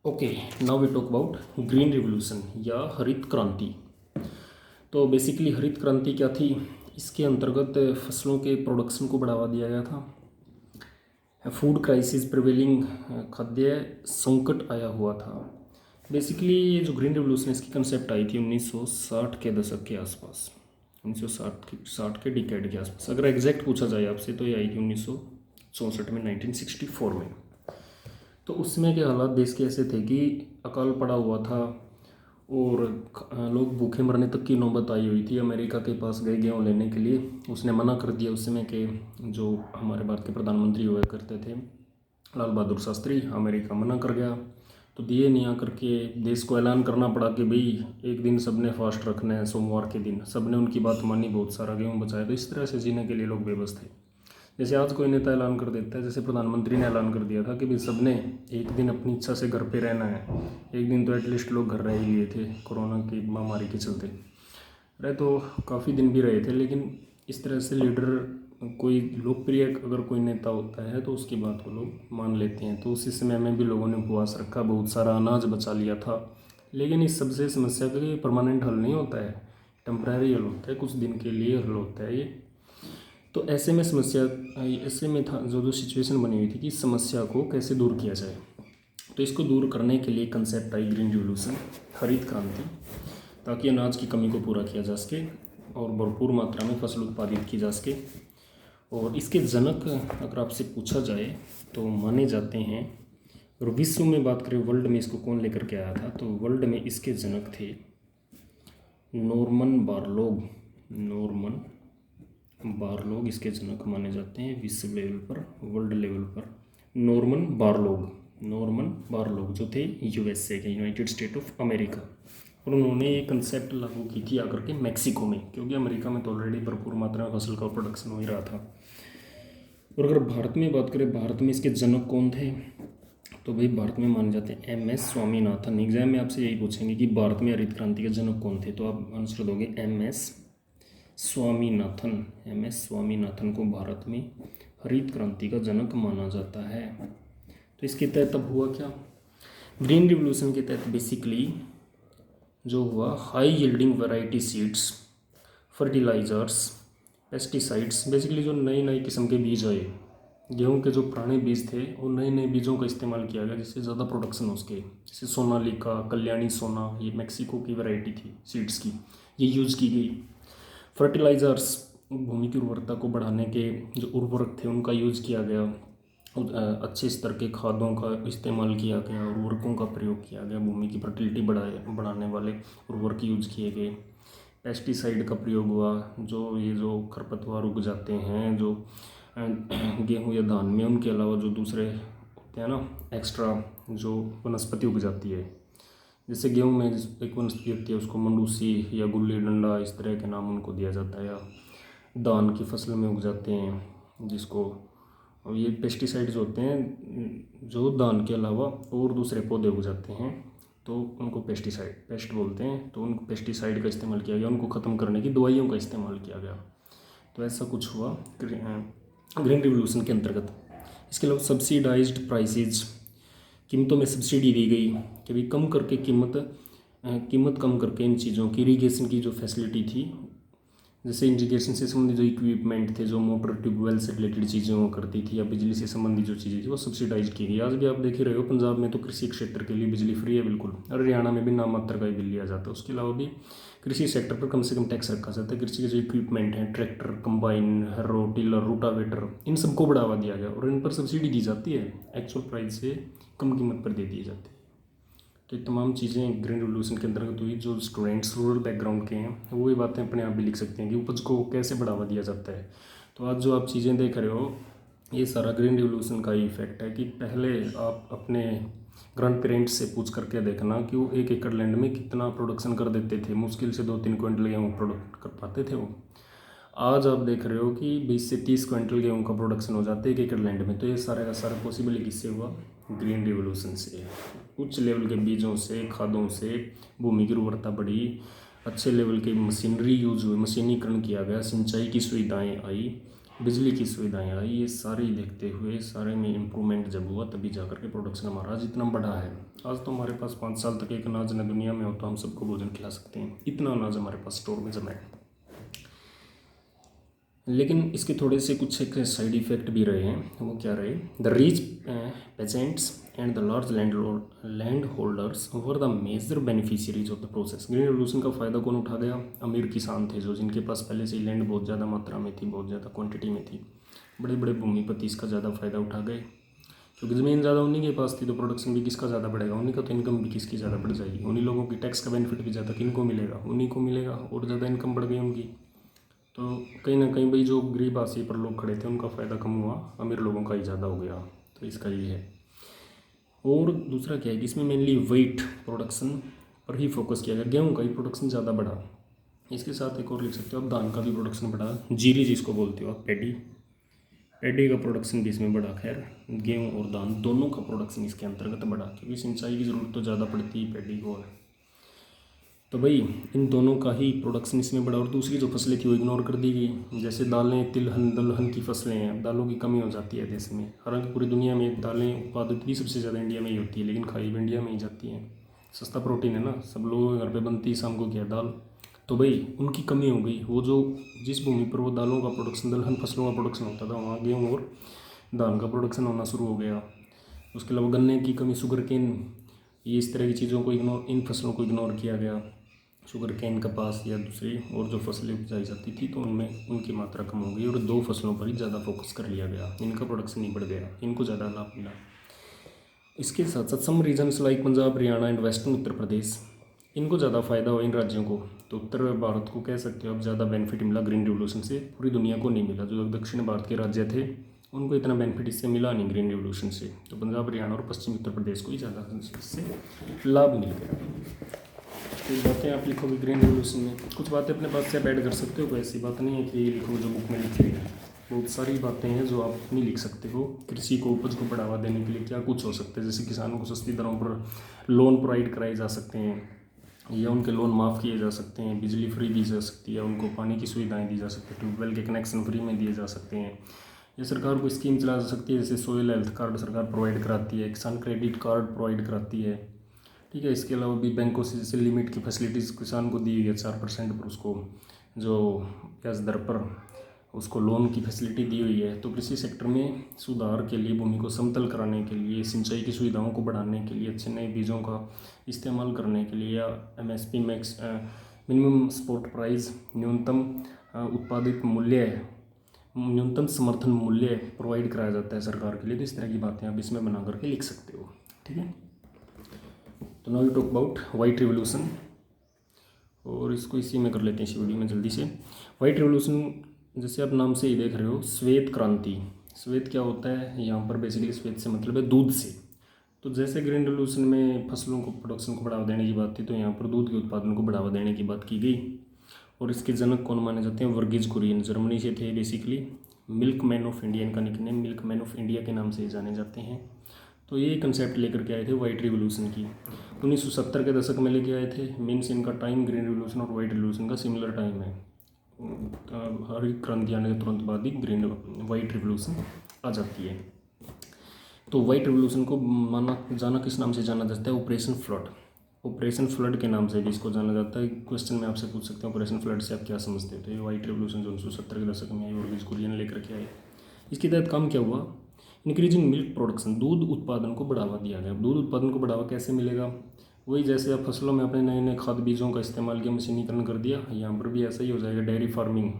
Okay, now we talk about green revolution या हरित क्रांति। तो बेसिकली हरित क्रांति क्या थी? इसके अंतर्गत फसलों के प्रोडक्शन को बढ़ावा दिया गया था। फूड क्राइसिस प्रिवेलिंग, खाद्य संकट आया हुआ था। बेसिकली ये जो ग्रीन रिवॉल्यूशन इसकी कंसेप्ट आई थी 1960 के दशक के आसपास, 1960 के डिकेड के आसपास। अगर एग्जैक्ट पूछा जाए आपसे तो ये आई थी 1964 में, 1964 में। तो उसमें के हालात देश के ऐसे थे कि अकाल पड़ा हुआ था और लोग भूखे मरने तक की नौबत आई हुई थी। अमेरिका के पास गए गेहूँ लेने के लिए, उसने मना कर दिया। उस समय के जो हमारे भारत के प्रधानमंत्री हुआ करते थे लाल बहादुर शास्त्री, अमेरिका मना कर गया तो दिए नहीं। आकर के देश को ऐलान करना पड़ा कि भाई एक दिन सबने फास्ट रखना है, सोमवार के दिन। सबने उनकी बात मानी, बहुत सारा गेहूँ बचाया। तो इस तरह से जीने के लिए लोग बेबस थे। जैसे आज कोई नेता ऐलान कर देता है, जैसे प्रधानमंत्री ने ऐलान कर दिया था कि भाई सबने एक दिन अपनी इच्छा से घर पे रहना है। एक दिन तो एटलीस्ट लोग घर रह ही लिए थे कोरोना की महामारी के चलते, रहे तो काफ़ी दिन भी रहे थे। लेकिन इस तरह से लीडर, कोई लोकप्रिय अगर कोई नेता होता है तो उसकी बात को लोग मान लेते हैं। तो उसी समय में भी लोगों ने उपवास रखा, बहुत सारा अनाज बचा लिया था। लेकिन इस सबसे समस्या का ये परमानेंट हल नहीं होता है, टेम्परेरी हल होता है, कुछ दिन के लिए हल होता है ये। तो ऐसे में समस्या, ऐसे में था जो सिचुएशन बनी हुई थी कि समस्या को कैसे दूर किया जाए। तो इसको दूर करने के लिए कंसेप्ट आई ग्रीन रिवॉल्यूशन, हरित क्रांति, ताकि अनाज की कमी को पूरा किया जा सके और भरपूर मात्रा में फसल उत्पादित की जा सके। और इसके जनक अगर आपसे पूछा जाए तो माने जाते हैं, और विश्व में बात करें वर्ल्ड में इसको कौन लेकर के आया था, तो वर्ल्ड में इसके जनक थे नॉर्मन बोरलॉग। नॉर्मन बोरलॉग इसके जनक माने जाते हैं विश्व लेवल पर, वर्ल्ड लेवल पर। नॉर्मन बोरलॉग जो थे यूएसए के, यूनाइटेड स्टेट ऑफ अमेरिका। और उन्होंने ये कंसेप्ट लागू की थी आकर के मैक्सिको में, क्योंकि अमेरिका में तो ऑलरेडी भरपूर मात्रा में फसल का प्रोडक्शन हो ही रहा था। और अगर भारत में बात करें, भारत में इसके जनक कौन थे, तो भाई भारत में माने जाते हैं एम.एस. स्वामीनाथन। एग्जाम में आपसे यही पूछेंगे कि भारत में हरित क्रांति के जनक कौन थे, तो आप आंसर दोगे एम.एस. स्वामीनाथन। एम.एस. स्वामीनाथन को भारत में हरित क्रांति का जनक माना जाता है। तो इसके तहत अब हुआ क्या, ग्रीन रिवॉल्यूशन के तहत बेसिकली जो हुआ, high yielding variety seeds, fertilisers, pesticides, basically जो नई नई किस्म के बीज आए, गेहूं के जो पुराने बीज थे वो नए नए बीजों का इस्तेमाल किया गया जिससे ज़्यादा प्रोडक्शन हो सके। जैसे सोनालिका, कल्याणी सोना, ये मैक्सिको की वैरायटी थी सीड्स की, ये यूज़ की गई। फर्टिलाइजर्स, भूमि की उर्वरता को बढ़ाने के जो उर्वरक थे उनका यूज़ किया गया। अच्छे स्तर के खादों का इस्तेमाल किया गया, उर्वरकों का प्रयोग किया गया, भूमि की फर्टिलिटी बढ़ाने वाले उर्वरक यूज किए गए। पेस्टिसाइड का प्रयोग हुआ, जो खरपतवार उग जाते हैं जो गेहूं या धान में, उनके अलावा जो दूसरे होते हैं ना, एक्स्ट्रा जो वनस्पति उग जाती है, जैसे गेहूं में एक वनस्पति होती है उसको मंडूसी या गुल्ली डंडा, इस तरह के नाम उनको दिया जाता है। या धान की फसल में उग जाते हैं जिसको, और ये पेस्टिसाइड्स होते हैं जो धान के अलावा और दूसरे पौधे उग जाते हैं, तो उनको पेस्ट बोलते हैं। तो उनको पेस्टिसाइड का इस्तेमाल किया गया, उनको ख़त्म करने की दवाइयों का इस्तेमाल किया गया। तो ऐसा कुछ हुआ ग्रीन रिवॉल्यूशन के अंतर्गत। इसके अलावा सब्सिडाइज्ड प्राइसेज, कीमतों में सब्सिडी दी गई कि भाई कम करके कीमत कम करके इन चीज़ों की, इरीगेशन की जो फैसिलिटी थी, जैसे इरीगेशन से संबंधित जो इक्विपमेंट थे, जो मोटर ट्यूबवेल से रिलेटेड चीज़ें वो करती थी, या बिजली से संबंधित जो चीज़ें थी वो सब्सिडाइज की गई। आज भी आप देख ही रहे हो, पंजाब में तो कृषि क्षेत्र के लिए बिजली फ्री है बिल्कुल, और हरियाणा में भी नाम मात्र का ही बिल लिया जाता है। उसके अलावा भी कृषि सेक्टर पर कम से कम टैक्स रखा जाता है। कृषि के जो इक्विपमेंट हैं, tractor, combine, harrow, tiller, rotavator, इन सबको बढ़ावा दिया गया और इन पर सब्सिडी दी जाती है, एक्चुअल प्राइस से कम कीमत पर दे दी जाती है। तो ये तमाम चीज़ें ग्रीन रिवॉल्यूशन के अंतर्गत हुई। जो स्टूडेंट्स रूरल बैकग्राउंड के हैं वो ये बातें अपने आप भी लिख सकते हैं कि उपज को कैसे बढ़ावा दिया जाता है। तो आज जो आप चीज़ें देख रहे हो, ये सारा ग्रीन रिवॉल्यूशन का ही इफेक्ट है। कि पहले आप अपने ग्रैंड पेरेंट्स से पूछ करके देखना कि वो 1 एकड़ लैंड में कितना प्रोडक्शन कर देते थे, मुश्किल से 2-3 क्विंटल गेहूँ प्रोडक्ट कर पाते थे वो। आज आप देख रहे हो कि 20 से 30 क्विंटल गेहूँ का प्रोडक्शन हो जाता है 1 एकड़ लैंड में। तो ये सारा का सारा पॉसिबल किससे हुआ, ग्रीन रिवॉल्यूशन से। उच्च लेवल के बीजों से, खादों से भूमि की उर्वरता बढ़ी, अच्छे लेवल की मशीनरी यूज हुई, मशीनीकरण किया गया, सिंचाई की सुविधाएं आई, बिजली की सुविधाएं आई, ये सारी देखते हुए सारे में इम्प्रूवमेंट जब हुआ तभी जाकर के प्रोडक्शन हमारा आज इतना बढ़ा है। आज तो हमारे पास 5 साल तक एक अनाज न दुनिया में हो तो हम सबको भोजन खिला सकते हैं, इतना अनाज हमारे पास स्टोर में जमा है। लेकिन इसके थोड़े से कुछ एक साइड इफेक्ट भी रहे हैं। वो क्या रहे? The rich peasants and the large land holders were the major beneficiaries of the process. Green revolution का फ़ायदा कौन उठा गया? अमीर किसान थे, जो जिनके पास पहले से ही लैंड बहुत ज़्यादा मात्रा में थी, बहुत ज़्यादा क्वांटिटी में थी। बड़े बड़े भूमिपति इसका ज़्यादा फ़ायदा उठा गए, क्योंकि ज़मीन ज़्यादा उन्हीं के पास थी तो प्रोडक्शन भी किसका ज़्यादा बढ़ेगा? उन्हीं का, तो इनकम भी किसकी ज़्यादा बढ़ जाएगी? उन्हीं लोगों की टैक्स का बेनिफिट भी ज़्यादा किनको मिलेगा? उन्हीं को मिलेगा, और ज़्यादा इनकम बढ़ गई उनकी। तो कहीं ना कहीं भाई जो गरीब आशय पर लोग खड़े थे उनका फ़ायदा कम हुआ, अमीर लोगों का ही ज़्यादा हो गया। तो इसका ये है। और दूसरा क्या है कि इसमें मेनली वेट प्रोडक्शन पर ही फोकस किया गया, गेहूँ का ही प्रोडक्शन ज़्यादा बढ़ा। इसके साथ एक और लिख सकते हो आप, धान का भी प्रोडक्शन बढ़ा, जीरी जिसको बोलते हो आप, पैडी का प्रोडक्शन भी इसमें बढ़ा। खैर, गेहूँ और धान दोनों का प्रोडक्शन इसके अंतर्गत बढ़ा, क्योंकि सिंचाई की ज़रूरत तो ज़्यादा पड़ती है पैडी को। तो भाई इन दोनों का ही प्रोडक्शन इसमें बढ़ा। और दूसरी जो फसलें थी वो इग्नोर कर दी गई, जैसे दालें, तिलहन, दलहन की फसलें हैं। दालों की कमी हो जाती है देश में, हालांकि पूरी दुनिया में दालें उत्पादित भी सबसे ज़्यादा इंडिया में ही होती है, लेकिन खाई भी इंडिया में ही जाती हैं। सस्ता प्रोटीन है ना, सब लोगों के घर पे बनती है शाम को क्या, दाल। तो भाई उनकी कमी हो गई। वो जो जिस भूमि पर वो दालों का प्रोडक्शन, दलहन फसलों का प्रोडक्शन होता था, वहाँ गेहूँ और धान का प्रोडक्शन होना शुरू हो गया। उसके अलावा गन्ने की कमी, शुगर केन, ये इस तरह की चीज़ों को इग्नोर, इन फसलों को इग्नोर किया गया। शुगर केन, कपास या दूसरी और जो फसलें उपजाई जाती थी तो उनमें उनकी मात्रा कम हो गई, और 2 फसलों पर ही ज़्यादा फोकस कर लिया गया। इनका प्रोडक्शन ही बढ़ गया, इनको ज़्यादा लाभ मिला। इसके साथ साथ some regions like Punjab, Haryana and western Uttar Pradesh, इनको ज़्यादा फायदा हुआ, इन राज्यों को। तो उत्तर भारत को कह सकते हो अब ज़्यादा बेनिफिट मिला ग्रीन रिवोल्यूशन से, पूरी दुनिया को नहीं मिला। जो दक्षिण भारत के राज्य थे उनको इतना बेनिफिट इससे मिला नहीं ग्रीन रिवोल्यूशन से। तो पंजाब, हरियाणा और पश्चिमी उत्तर प्रदेश को ही ज़्यादा इससे लाभ मिल गया। कुछ बातें आप लिखोगे ग्रीन रिवोल्यूशन में, कुछ बातें अपने पास से आप ऐड कर सकते हो। कोई ऐसी बात नहीं है कि ये लिखो जो बुक में लिखी हुई है। बहुत सारी बातें हैं जो आप नहीं लिख सकते हो। कृषि को, उपज को बढ़ावा देने के लिए क्या कुछ हो सकता है, जैसे किसानों को सस्ती दरों पर लोन प्रोवाइड कराए जा सकते हैं, या उनके लोन माफ़ किए जा सकते हैं, बिजली फ्री दी जा सकती है, उनको पानी की सुविधाएँ दी जा सकती है, ट्यूबवेल के कनेक्शन फ्री में दिए जा सकते हैं, या सरकार को स्कीम चला जा सकती है, जैसे सोयल हेल्थ कार्ड सरकार प्रोवाइड कराती है, किसान क्रेडिट कार्ड प्रोवाइड कराती है। ठीक है, इसके अलावा भी बैंकों से जैसे लिमिट की फैसिलिटीज़ किसान को दी हुई है 4% पर, उसको जो ब्याज दर पर उसको लोन की फैसिलिटी दी हुई है। तो कृषि सेक्टर में सुधार के लिए, भूमि को समतल कराने के लिए, सिंचाई की सुविधाओं को बढ़ाने के लिए, अच्छे नए बीजों का इस्तेमाल करने के लिए, या MSP max minimum support price, न्यूनतम उत्पादित मूल्य, न्यूनतम समर्थन मूल्य प्रोवाइड कराया जाता है सरकार के लिए। तो इस तरह की बातें आप इसमें बना करके लिख सकते हो। ठीक है, तो now you talk about white revolution, और इसको इसी में कर लेते हैं इस वीडियो में जल्दी से। वाइट रिवोल्यूशन, जैसे आप नाम से ही देख रहे हो, श्वेत क्रांति। श्वेत क्या होता है यहाँ पर? बेसिकली श्वेत से मतलब है दूध से। तो जैसे ग्रीन रिवोल्यूशन में फसलों को, प्रोडक्शन को बढ़ावा देने की बात थी, तो यहाँ पर दूध के उत्पादन को बढ़ावा देने की बात की गई। और इसके जनक कौन माने जाते हैं? वर्गीज कुरियन, जर्मनी से थे basically. Milkman of India, इनका nickname milkman of India के नाम से जाने जाते हैं। तो ये कंसेप्ट लेकर के आए थे वाइट रिवोल्यूशन की, 1970 के दशक में लेके आए थे। मीन्स इनका टाइम ग्रीन रिवोल्यूशन और वाइट रिवोल्यूशन का सिमिलर टाइम है। हरित क्रांति आने के तुरंत बाद ही वाइट रिवोल्यूशन आ जाती है। तो वाइट रिवोल्यूशन को माना जाना किस नाम से जाना जाता है? Operation flood. ऑपरेशन फ्लड के नाम से भी इसको जाना जाता है। क्वेश्चन में आपसे पूछ सकते हैं ऑपरेशन फ्लड से आप क्या समझते हो? तो ये वाइट रिवोल्यूशन जो 1970 के दशक में वर्गीज कुरियन लेकर के आए, इसके तहत काम क्या हुआ? इंक्रीजिंग मिल्क प्रोडक्शन, दूध उत्पादन को बढ़ावा दिया गया। दूध उत्पादन को बढ़ावा कैसे मिलेगा? वही जैसे आप फसलों में अपने नए नए खाद बीजों का इस्तेमाल किया, मशीनीकरण कर दिया, यहाँ पर भी ऐसा ही हो जाएगा। डेयरी फार्मिंग,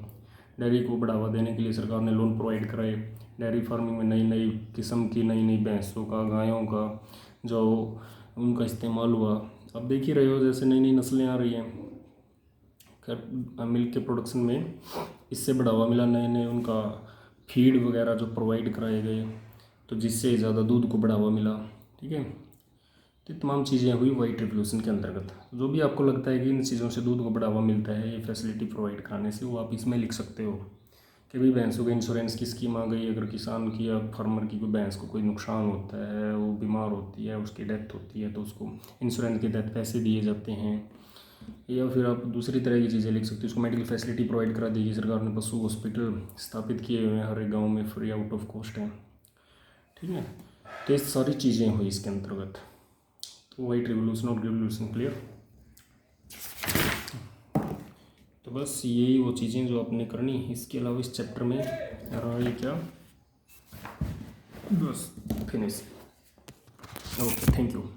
डेयरी को बढ़ावा देने के लिए सरकार ने लोन प्रोवाइड कराए। डेयरी फार्मिंग में नई नई किस्म की, नई नई भैंसों का, गायों का जो उनका इस्तेमाल हुआ। अब देख ही रहे हो जैसे नई नई नस्लें आ रही हैं। मिल्क के प्रोडक्शन में इससे बढ़ावा मिला, नए नए उनका फीड वगैरह जो प्रोवाइड कराए गए, तो जिससे ज़्यादा दूध को बढ़ावा मिला। ठीक है, तो तमाम चीज़ें हुई वाइट रिवोल्यूशन के अंतर्गत। जो भी आपको लगता है कि इन चीज़ों से दूध को बढ़ावा मिलता है, ये फैसिलिटी प्रोवाइड कराने से, वो आप इसमें लिख सकते हो। कि भाई भैंसों के इंश्योरेंस की स्कीम आ गई, अगर किसान की या फार्मर की कोई भैंस को कोई नुकसान होता है, वो बीमार होती है, उसकी डेथ होती है, तो उसको इंश्योरेंस के तहत पैसे दिए जाते हैं। या फिर आप दूसरी तरह की चीज़ें लिख सकते हो। उसको मेडिकल फैसिलिटी प्रोवाइड करा देगी सरकार ने, पशु हॉस्पिटल स्थापित किए हुए हैं हर एक गाँव में, फ्री आउट ऑफ कॉस्ट है, ठीक है। तो ये सारी चीज़ें हुई इसके अंतर्गत। तो वाइट रिवोल्यूशन और रिवोल्यूशन क्लियर। तो बस यही वो चीज़ें जो आपने करनी है। इसके अलावा इस चैप्टर में रहा ये क्या, बस फिनिश। Okay, thank you.